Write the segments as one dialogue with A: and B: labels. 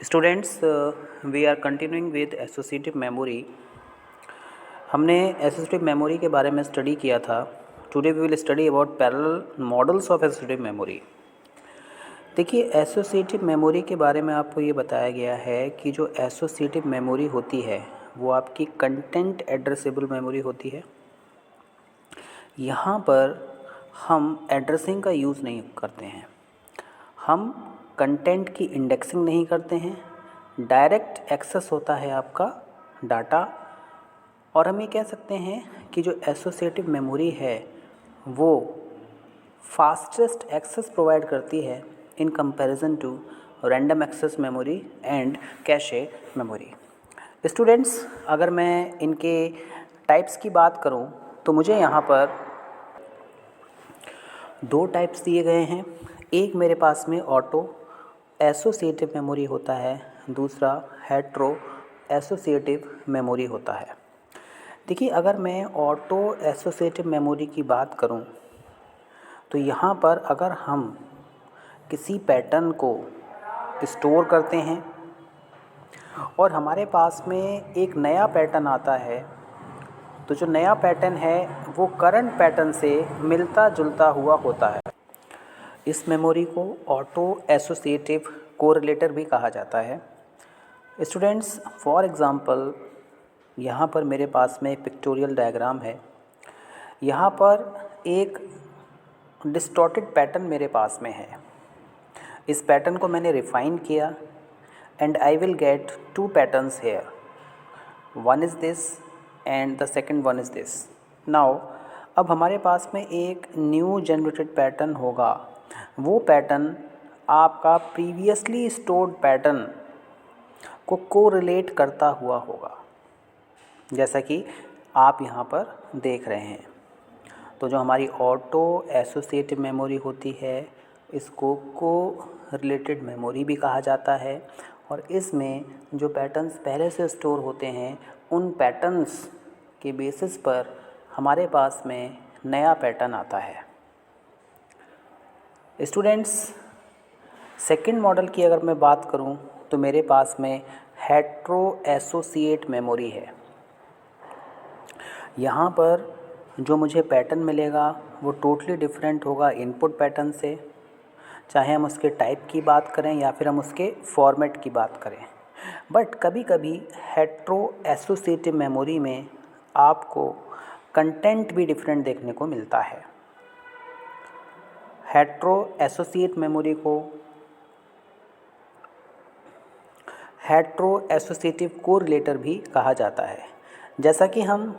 A: Students, we are continuing with associative memory. हमने associative memory के बारे में स्टडी किया था। Today we will study about parallel models of associative memory. देखिए, एसोसिएटिव मेमोरी के बारे में आपको ये बताया गया है कि जो एसोसिएटिव मेमोरी होती है वो आपकी कंटेंट एड्रेसेबल मेमोरी होती है। यहाँ पर हम एड्रेसिंग का यूज़ नहीं करते हैं, हम कंटेंट की इंडेक्सिंग नहीं करते हैं, डायरेक्ट एक्सेस होता है आपका डाटा। और हम ये कह सकते हैं कि जो एसोसिएटिव मेमोरी है वो फास्टेस्ट एक्सेस प्रोवाइड करती है in comparison to random access memory and cache memory. Students, अगर मैं इनके टाइप्स की बात करूं तो मुझे यहाँ पर दो टाइप्स दिए गए हैं। एक मेरे पास में ऑटो एसोसिएटिव मेमोरी होता है, दूसरा हेट्रो एसोसिएटिव मेमोरी होता है। देखिए, अगर मैं ऑटो एसोसिएटिव मेमोरी की बात करूं तो यहाँ पर अगर हम किसी पैटर्न को स्टोर करते हैं और हमारे पास में एक नया पैटर्न आता है तो जो नया पैटर्न है वो करंट पैटर्न से मिलता जुलता हुआ होता है। इस मेमोरी को ऑटो एसोसिएटिव कोरिलेटर भी कहा जाता है। स्टूडेंट्स, फॉर एग्ज़ाम्पल यहाँ पर मेरे पास में एक पिक्टोरियल डायग्राम है। यहाँ पर एक डिस्टॉर्टेड पैटर्न मेरे पास में है। इस पैटर्न को मैंने रिफाइन किया and I will get two patterns here, one is this and the second one is this. Now अब हमारे पास में एक न्यू जनरेटेड पैटर्न होगा। वो पैटर्न आपका प्रीवियसली स्टोर्ड पैटर्न को कोरिलेट करता हुआ होगा, जैसा कि आप यहाँ पर देख रहे हैं। तो जो हमारी ऑटो एसोसिएटिव मेमोरी होती है इसको कोरिलेटेड मेमोरी भी कहा जाता है। और इसमें जो पैटर्न्स पहले से स्टोर होते हैं उन पैटर्न्स के बेसिस पर हमारे पास में नया पैटर्न आता है। स्टूडेंट्स, सेकंड मॉडल की अगर मैं बात करूं तो मेरे पास में हेट्रो एसोसिएट मेमोरी है। यहाँ पर जो मुझे पैटर्न मिलेगा वो टोटली डिफरेंट होगा इनपुट पैटर्न से, चाहे हम उसके टाइप की बात करें या फिर हम उसके फॉर्मेट की बात करें। बट कभी कभी हेट्रो एसोसिएटिव मेमोरी में आपको कंटेंट भी डिफरेंट देखने को मिलता है। हेट्रो एसोसिएट मेमोरी को हेट्रो एसोसिएटिव कोरिलेटर भी कहा जाता है। जैसा कि हम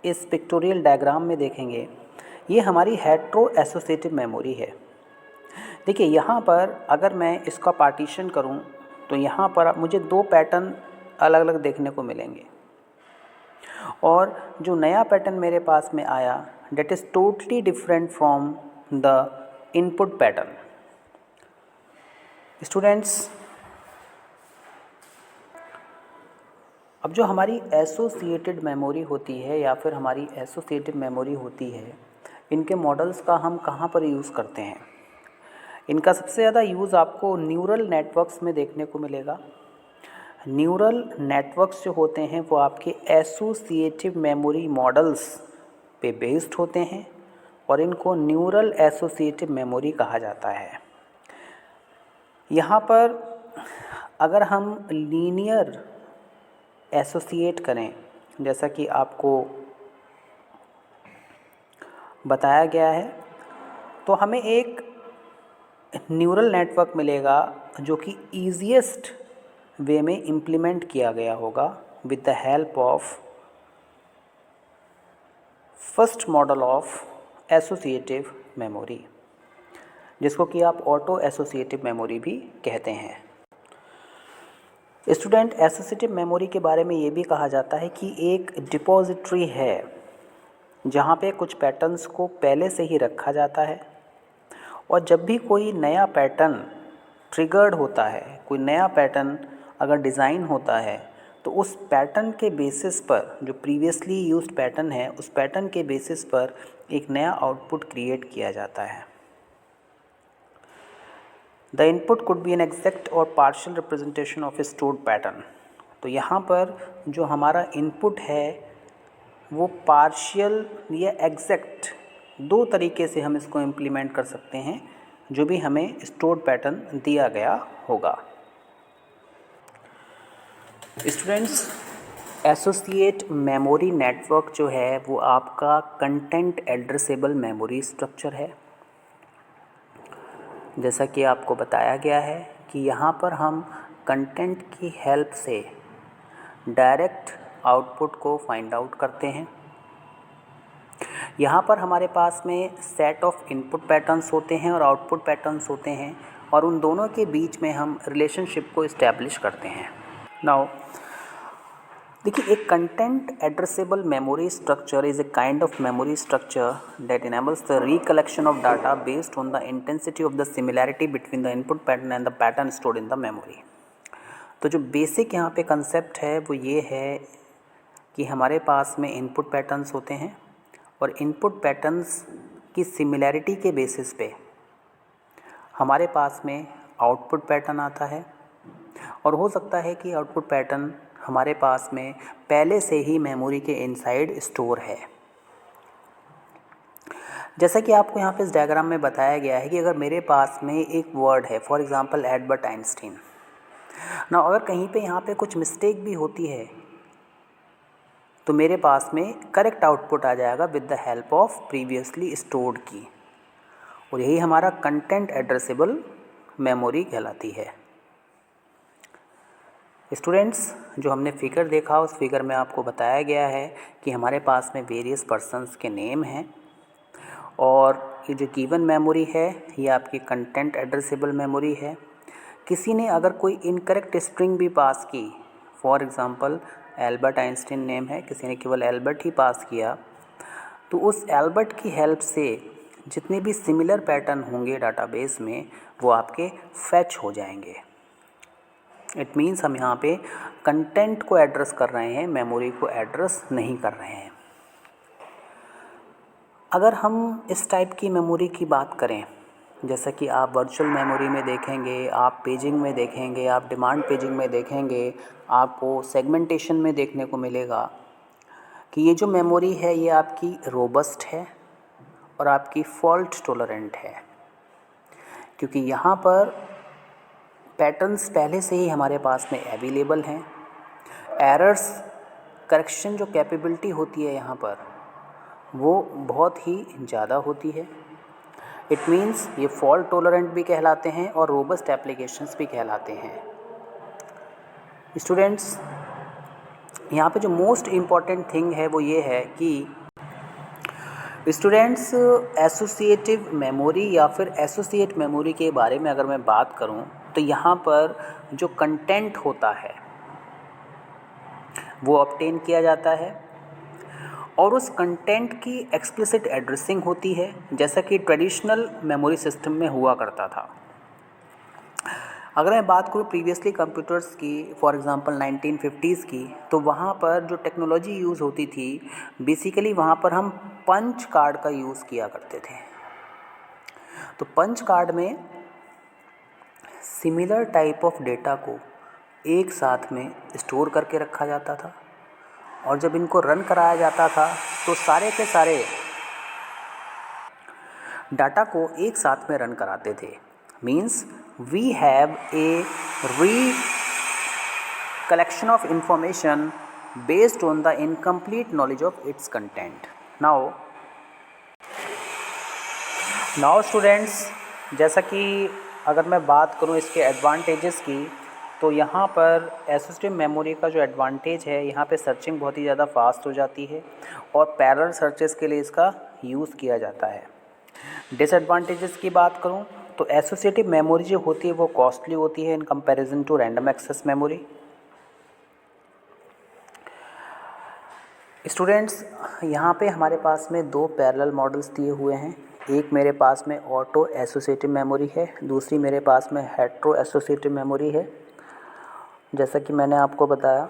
A: इस पिक्टोरियल डायग्राम में देखेंगे, ये हमारी हेट्रो एसोसिएटिव मेमोरी है। देखिए, यहाँ पर अगर मैं इसका पार्टीशन करूँ तो यहाँ पर मुझे दो पैटर्न अलग अलग देखने को मिलेंगे और जो नया पैटर्न मेरे पास में आया that is totally different from the input pattern. Students, अब जो हमारी एसोसिएटेड मेमोरी होती है या फिर हमारी एसोसिएटिव मेमोरी होती है, इनके मॉडल्स का हम कहाँ पर यूज़ करते हैं? इनका सबसे ज़्यादा यूज़ आपको न्यूरल नेटवर्क्स में देखने को मिलेगा। न्यूरल नेटवर्क्स जो होते हैं वो आपके एसोसिएटिव मेमोरी मॉडल्स पे बेस्ड होते हैं और इनको न्यूरल एसोसिएटिव मेमोरी कहा जाता है। यहाँ पर अगर हम लीनियर एसोसिएट करें, जैसा कि आपको बताया गया है, तो हमें एक न्यूरल नेटवर्क मिलेगा जो कि ईजीएस्ट वे में इम्प्लीमेंट किया गया होगा with the help of first model of associative memory, जिसको कि आप ऑटो एसोसिएटिव मेमोरी भी कहते हैं। स्टूडेंट, एसोसिएटिव मेमोरी के बारे में ये भी कहा जाता है कि एक डिपॉजिटरी है जहाँ पे कुछ पैटर्न्स को पहले से ही रखा जाता है और जब भी कोई नया पैटर्न ट्रिगर्ड होता है, कोई नया पैटर्न अगर डिज़ाइन होता है तो उस पैटर्न के बेसिस पर, जो प्रीवियसली यूज्ड पैटर्न है, उस पैटर्न के बेसिस पर एक नया आउटपुट क्रिएट किया जाता है। The input could be an exact और partial representation of a stored pattern. तो यहाँ पर जो हमारा इनपुट है वो पार्शियल या एग्जैक्ट, दो तरीके से हम इसको इम्प्लीमेंट कर सकते हैं जो भी हमें स्टोर्ड पैटर्न दिया गया होगा। स्टूडेंट्स, एसोसिएट मेमोरी नेटवर्क जो है वो आपका कंटेंट एड्रेसेबल मेमोरी स्ट्रक्चर है। जैसा कि आपको बताया गया है कि यहाँ पर हम कंटेंट की हेल्प से डायरेक्ट आउटपुट को फाइंड आउट करते हैं। यहाँ पर हमारे पास में सेट ऑफ इनपुट पैटर्न्स होते हैं और आउटपुट पैटर्न्स होते हैं और उन दोनों के बीच में हम रिलेशनशिप को इस्टेब्लिश करते हैं। नाउ देखिए, एक content addressable memory structure is a kind of memory structure that enables the recollection of data based on the intensity of the similarity between the input pattern and the pattern stored in the memory. तो जो basic यहाँ पे concept है वो ये है कि हमारे पास में इनपुट पैटर्न्स होते हैं और इनपुट पैटर्न्स की सिमिलैरिटी के बेसिस पे हमारे पास में आउटपुट पैटर्न आता है और हो सकता है कि आउटपुट पैटर्न हमारे पास में पहले से ही मेमोरी के इनसाइड स्टोर है। जैसा कि आपको यहाँ पे इस डायग्राम में बताया गया है कि अगर मेरे पास में एक वर्ड है, फॉर एग्जांपल एल्बर्ट आइंस्टीन, ना अगर कहीं पे यहाँ पे कुछ मिस्टेक भी होती है तो मेरे पास में करेक्ट आउटपुट आ जाएगा with the help of previously stored की, और यही हमारा कंटेंट एड्रेसेबल मेमोरी कहलाती है। स्टूडेंट्स, जो हमने फिगर देखा उस फिगर में आपको बताया गया है कि हमारे पास में वेरियस पर्सन्स के नेम हैं और ये जो गिवन मेमोरी है ये आपकी कंटेंट एड्रेसेबल मेमोरी है। किसी ने अगर कोई इनकरेक्ट स्ट्रिंग भी पास की, for example Albert Einstein name है, किसी ने केवल एल्बर्ट ही पास किया, तो उस एल्बर्ट की हेल्प से जितने भी सिमिलर पैटर्न होंगे डाटाबेस में वो आपके फैच हो जाएंगे। इट मीन्स हम यहाँ पे कंटेंट को एड्रेस कर रहे हैं, मेमोरी को एड्रेस नहीं कर रहे हैं। अगर हम इस टाइप की मेमोरी की बात करें, जैसा कि आप वर्चुअल मेमोरी में देखेंगे, आप पेजिंग में देखेंगे, आप डिमांड पेजिंग में देखेंगे, आपको सेगमेंटेशन में देखने को मिलेगा कि ये जो मेमोरी है ये आपकी रोबस्ट है और आपकी फॉल्ट टॉलरेंट है, क्योंकि यहाँ पर पैटर्न्स पहले से ही हमारे पास में अवेलेबल हैं। एरर्स करेक्शन जो कैपेबिलिटी होती है यहाँ पर वो बहुत ही ज़्यादा होती है। इट मीन्स ये फॉल्ट टॉलरेंट भी कहलाते हैं और रोबस्ट एप्लीकेशंस भी कहलाते हैं। स्टूडेंट्स, यहाँ पे जो मोस्ट इम्पॉर्टेंट थिंग है वो ये है कि स्टूडेंट्स, एसोसिएटिव मेमोरी या फिर एसोसिएट मेमोरी के बारे में अगर मैं बात करूँ तो यहाँ पर जो कंटेंट होता है वो ऑब्टेन किया जाता है और उस कंटेंट की एक्सप्लिसिट एड्रेसिंग होती है, जैसा कि ट्रेडिशनल मेमोरी सिस्टम में हुआ करता था। अगर मैं बात करूँ प्रीवियसली कंप्यूटर्स की, फॉर एग्जांपल 1950s की, तो वहाँ पर जो टेक्नोलॉजी यूज़ होती थी बेसिकली वहाँ पर हम पंच कार्ड का यूज़ किया करते थे। तो पंच कार्ड में सिमिलर टाइप ऑफ डेटा को एक साथ में स्टोर करके रखा जाता था और जब इनको रन कराया जाता था तो सारे के सारे डाटा को एक साथ में रन कराते थे। Means we have a collection of information based on the incomplete knowledge of its content. Now students, जैसा कि अगर मैं बात करूं इसके एडवांटेजेस की, तो यहाँ पर एसोसिएटिव मेमोरी का जो एडवांटेज है, यहाँ पे सर्चिंग बहुत ही ज़्यादा फास्ट हो जाती है और पैरेलल सर्चेस के लिए इसका यूज़ किया जाता है। डिसएडवांटेजेस की बात करूँ तो एसोसिएटिव मेमोरी जो होती है वो कॉस्टली होती है in comparison to random access memory. Students, यहाँ पे हमारे पास में दो पैरेलल मॉडल्स दिए हुए हैं। एक मेरे पास में ऑटो एसोसिएटिव मेमोरी है, दूसरी मेरे पास में हेट्रो एसोसिएटिव मेमोरी है। जैसा कि मैंने आपको बताया,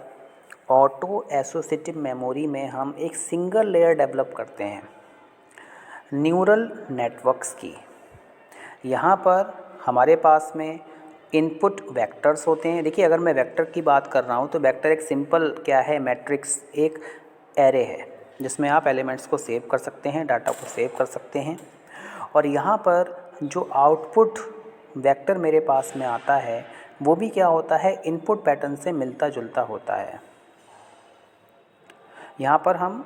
A: ऑटो एसोसिएटिव मेमोरी में हम एक सिंगल लेयर डेवलप करते हैं न्यूरल नेटवर्क्स की। यहाँ पर हमारे पास में इनपुट वेक्टर्स होते हैं। देखिए अगर मैं वेक्टर की बात कर रहा हूँ तो वेक्टर एक सिंपल क्या है, मैट्रिक्स, एक एरे है जिसमें आप एलिमेंट्स को सेव कर सकते हैं, डाटा को सेव कर सकते हैं। और यहाँ पर जो आउटपुट वेक्टर मेरे पास में आता है वो भी क्या होता है, इनपुट पैटर्न से मिलता जुलता होता है। यहाँ पर हम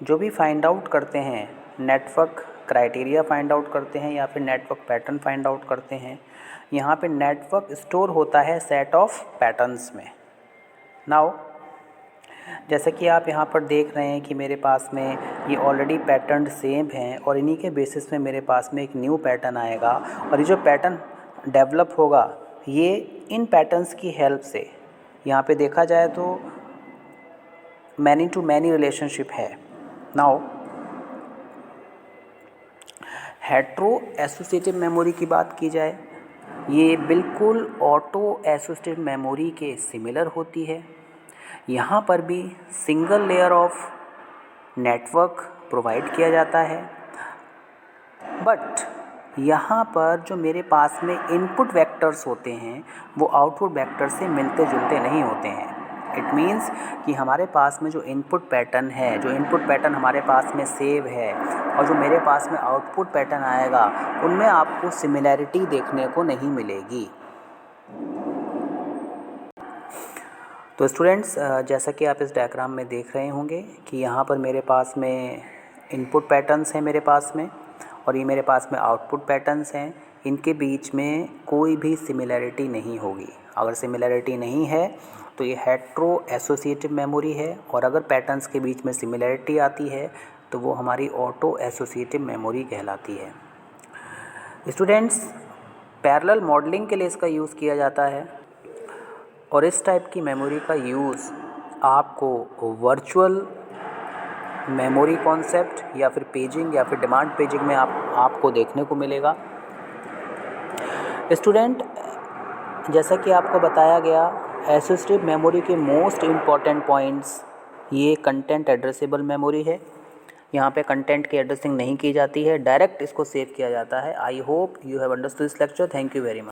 A: जो भी फाइंड आउट करते हैं, नेटवर्क क्राइटेरिया फाइंड आउट करते हैं या फिर नेटवर्क पैटर्न फाइंड आउट करते हैं, यहाँ पे नेटवर्क स्टोर होता है सेट ऑफ पैटर्न्स में। नाउ जैसे कि आप यहाँ पर देख रहे हैं कि मेरे पास में ये ऑलरेडी पैटर्न सेम हैं और इन्हीं के बेसिस में मेरे पास में एक न्यू पैटर्न आएगा और ये जो पैटर्न डेवलप होगा ये इन पैटर्न्स की हेल्प से, यहाँ पे देखा जाए तो मैनी टू मैनी रिलेशनशिप है। नाउ हेट्रो एसोसिएटिव मेमोरी की बात की जाए, ये बिल्कुल ऑटो एसोसिएटिव मेमोरी के सिमिलर होती है। यहाँ पर भी single layer of network provide किया जाता है, बट यहाँ पर जो मेरे पास में इनपुट वेक्टर्स होते हैं वो आउटपुट वेक्टर से मिलते जुलते नहीं होते हैं। इट मीन्स कि हमारे पास में जो इनपुट पैटर्न है, जो इनपुट पैटर्न हमारे पास में सेव है और जो मेरे पास में आउटपुट पैटर्न आएगा उनमें आपको सिमिलैरिटी देखने को नहीं मिलेगी। तो स्टूडेंट्स, जैसा कि आप इस डायग्राम में देख रहे होंगे कि यहाँ पर मेरे पास में इनपुट पैटर्न्स हैं मेरे पास में और ये मेरे पास में आउटपुट पैटर्न्स हैं। इनके बीच में कोई भी सिमिलैरिटी नहीं होगी। अगर सिमिलैरिटी नहीं है तो ये हेट्रो एसोसिएटिव मेमोरी है, और अगर पैटर्न्स के बीच में सिमिलैरिटी आती है तो वो हमारी ऑटो एसोसिएटिव मेमोरी कहलाती है। स्टूडेंट्स, पैरेलल मॉडलिंग के लिए इसका यूज़ किया जाता है और इस टाइप की मेमोरी का यूज़ आपको वर्चुअल मेमोरी कॉन्सेप्ट या फिर पेजिंग या फिर डिमांड पेजिंग में आपको देखने को मिलेगा। स्टूडेंट, जैसा कि आपको बताया गया, एसोसिएटिव मेमोरी के मोस्ट इम्पॉर्टेंट पॉइंट्स, ये कंटेंट एड्रेसेबल मेमोरी है। यहाँ पे कंटेंट की एड्रेसिंग नहीं की जाती है, डायरेक्ट इसको सेव किया जाता है। I hope you have understood this lecture. Thank you very much.